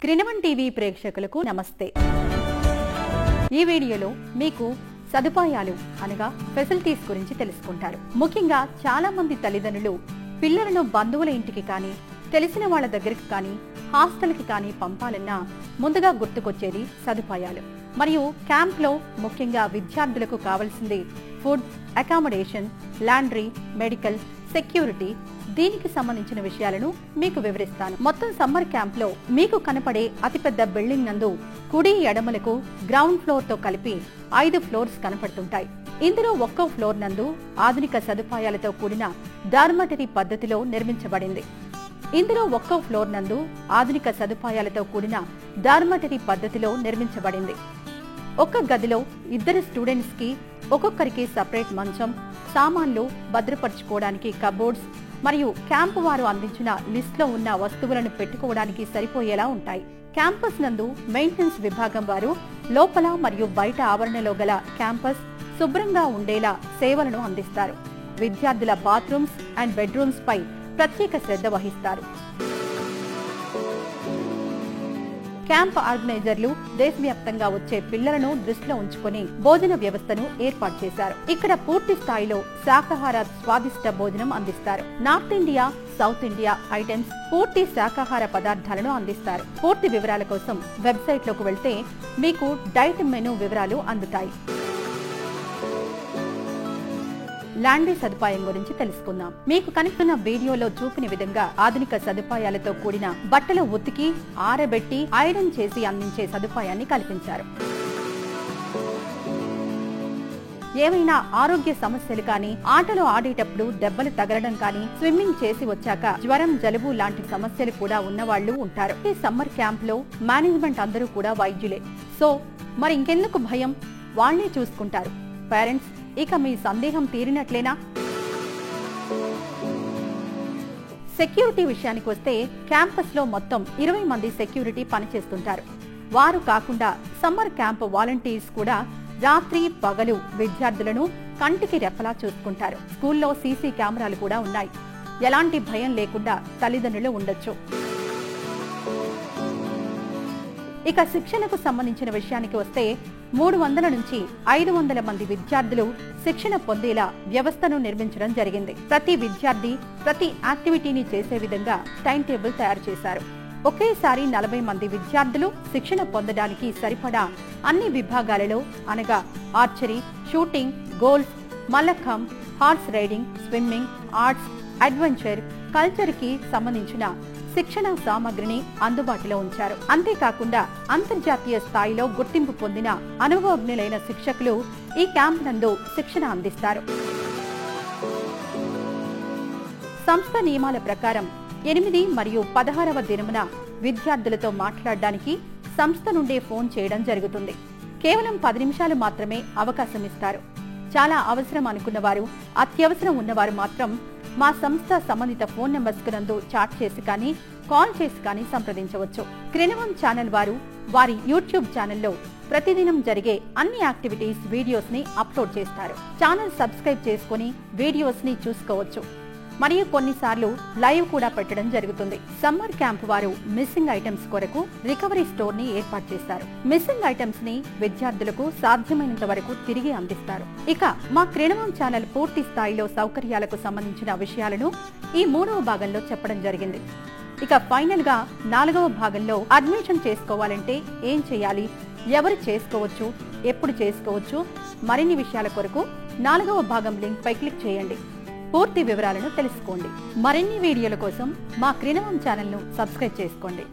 క్రినవన్ TV ప్రేక్షకులకు నమస్తే. ఈ వీడియోలో మీకు సదుపాయాలు అనగా ఫెసిలిటీస్ గురించి తెలుసుకుంటారు. ముఖ్యంగా చాలా మంది తల్లిదండ్రులు పిల్లలను బంధువుల ఇంటికి కానీ తెలిసిన వాళ్ళ దగ్గరికి కానీ హాస్టల్కి కానీ పంపాలన్నా ముందుగా గుర్తుకొచ్చేది సదుపాయాలు. మరియు క్యాంప్లో ముఖ్యంగా విద్యార్థులకు కావాల్సింది food, accommodation, laundry, medical, security. దీనికి సంబంధించిన విషయాలను మీకు వివరిస్తాను. మొత్తం సమ్మర్ క్యాంప్ లో మీకు కనపడే అతిపెద్ద బిల్డింగ్ నందు కుడి ఎడమలకు గ్రౌండ్ ఫ్లోర్ తో కలిపి 5 ఫ్లోర్స్ కనపడుతుంటాయి. ఇందులో ఒక్కో ఫ్లోర్ నందు ఆధునిక సదుపాయాలతో కూడిన డార్మటరీ పద్ధతిలో నిర్మించబడింది. ఒక్క గదిలో 2 స్టూడెంట్స్ కి ఒక్కొక్కరికి సెపరేట్ మంచం, సామాన్లు భద్రపరచుకోవడానికి కబోర్డ్స్ మరియు క్యాంపు వారు అందించిన లిస్ట్ లో ఉన్న వస్తువులను పెట్టుకోవడానికి సరిపోయేలా ఉంటాయి. క్యాంపస్ నందు మెయింటెనెన్స్ విభాగం వారు లోపల మరియు బయట ఆవరణలో గల క్యాంపస్ శుభ్రంగా ఉండేలా సేవలను అందిస్తారు. విద్యార్థుల బాత్రూమ్స్ అండ్ బెడ్రూమ్స్ పై ప్రత్యేక శ్రద్ధ వహిస్తారు. క్యాంప్ ఆర్గనైజర్లు దేశవ్యాప్తంగా వచ్చే పిల్లలను దృష్టిలో ఉంచుకుని భోజన వ్యవస్థను ఏర్పాటు చేశారు. ఇక్కడ పూర్తి స్థాయిలో శాకాహార స్వాదిష్ట భోజనం అందిస్తారు. North India, south India items పూర్తి శాకాహార పదార్థాలను అందిస్తారు. పూర్తి వివరాల కోసం వెబ్సైట్ లోకి వెళ్తే మీకు డైట్ మెనూ వివరాలు అందుతాయి. లాండ్రీ సదుపాయం గురించి తెలుసుకుందాం. మీకు కనిపిస్తున్న వీడియోలో చూపిన విధంగా ఆధునిక సదుపాయాలతో కూడిన బట్టలు ఉతికి ఆరబెట్టి ఐరన్ చేసి అందించే సదుపాయాన్ని కల్పించారు. ఏవైనా ఆరోగ్య సమస్యలు కానీ, ఆటలు ఆడేటప్పుడు దెబ్బలు తగలడం కానీ, స్విమ్మింగ్ చేసి వచ్చాక జ్వరం, జలుబు లాంటి సమస్యలు కూడా ఉన్నవాళ్లు ఉంటారు. ఈ సమ్మర్ క్యాంప్ లో మేనేజ్మెంట్ అందరూ కూడా వైద్యులే. సో మరి ఇంకెందుకు భయం, వాళ్లే చూసుకుంటారు. పేరెంట్స్, ఇక మీ సందేహం తీరినట్లేనా? సెక్యూరిటీ విషయానికి వస్తే క్యాంపస్ లో మొత్తం 20 మంది సెక్యూరిటీ పనిచేస్తుంటారు. వారు కాకుండా సమ్మర్ క్యాంప్ వాలంటీర్స్ కూడా రాత్రి పగలు విద్యార్థులను కంటికి రెప్పలా చూసుకుంటారు. స్కూల్లో సీసీ కెమెరాలు కూడా ఉన్నాయి. ఎలాంటి భయం లేకుండా తల్లిదండ్రులు ఉండొచ్చు. ఇక శిక్షణకు సంబంధించిన విషయానికి వస్తే 300 నుంచి 500 మంది విద్యార్థులు శిక్షణ పొందేలా వ్యవస్థను నిర్మించడం జరిగింది. ప్రతి విద్యార్థి ప్రతి యాక్టివిటీని చేసే విధంగా టైం టేబుల్ తయారు చేశారు. ఒకేసారి 40 మంది విద్యార్థులు శిక్షణ పొందడానికి సరిపడా అన్ని విభాగాలలో అనగా archery, shooting, golf, mallakhamb, horse riding, swimming, arts, adventure, culture కి సంబంధించిన శిక్షణ సామగ్రిని అందుబాటులో ఉంచారు. అంతేకాకుండా అంతర్జాతీయ స్థాయిలో గుర్తింపు పొందిన అనుభవజ్ఞులైన శిక్షకులు ఈ క్యాంప్ నందు శిక్షణ అందిస్తారు. సంస్థ నియమాల ప్రకారం 8 మరియు 16వ దినమున విద్యార్థులతో మాట్లాడడానికి సంస్థ నుండే ఫోన్ చేయడం జరుగుతుంది. కేవలం 10 నిమిషాలు మాత్రమే అవకాశం ఇస్తారు. చాలా అవసరం అనుకున్నవారు, అత్యవసరం ఉన్నవారు మాత్రం మా సంస్థ సంబంధిత ఫోన్ నెంబర్స్ నందు చాట్ చేసి కానీ కాల్ చేసి కానీ సంప్రదించవచ్చు. క్రినవన్ ఛానల్ వారు వారి యూట్యూబ్ ఛానల్లో ప్రతిదినం జరిగే అన్ని యాక్టివిటీస్ వీడియోస్ ని అప్లోడ్ చేస్తారు. ఛానల్ సబ్స్క్రైబ్ చేసుకుని వీడియోస్ ని చూసుకోవచ్చు. మరియు కొన్నిసార్లు లైవ్ కూడా పెట్టడం జరుగుతుంది. సమ్మర్ క్యాంప్ వారు మిస్సింగ్ ఐటమ్స్ కొరకు రికవరీ స్టోర్ ని ఏర్పాటు చేస్తారు. మిస్సింగ్ ఐటమ్స్ ని విద్యార్థులకు సాధ్యమైనంత వరకు తిరిగి అందిస్తారు. ఇక మా క్రినవన్ ఛానల్ పూర్తి స్థాయిలో సౌకర్యాలకు సంబంధించిన విషయాలను ఈ 3వ భాగంలో చెప్పడం జరిగింది. ఇక ఫైనల్ గా 4వ భాగంలో అడ్మిషన్ చేసుకోవాలంటే ఏం చేయాలి, ఎవరు చేసుకోవచ్చు, ఎప్పుడు చేసుకోవచ్చు, మరిన్ని విషయాల కొరకు 4వ భాగం లింక్ పై క్లిక్ చేయండి. పూర్తి వివరాలను తెలుసుకోండి. మరిన్ని వీడియోల కోసం మా క్రినవన్ ఛానల్ ను సబ్స్క్రైబ్ చేసుకోండి.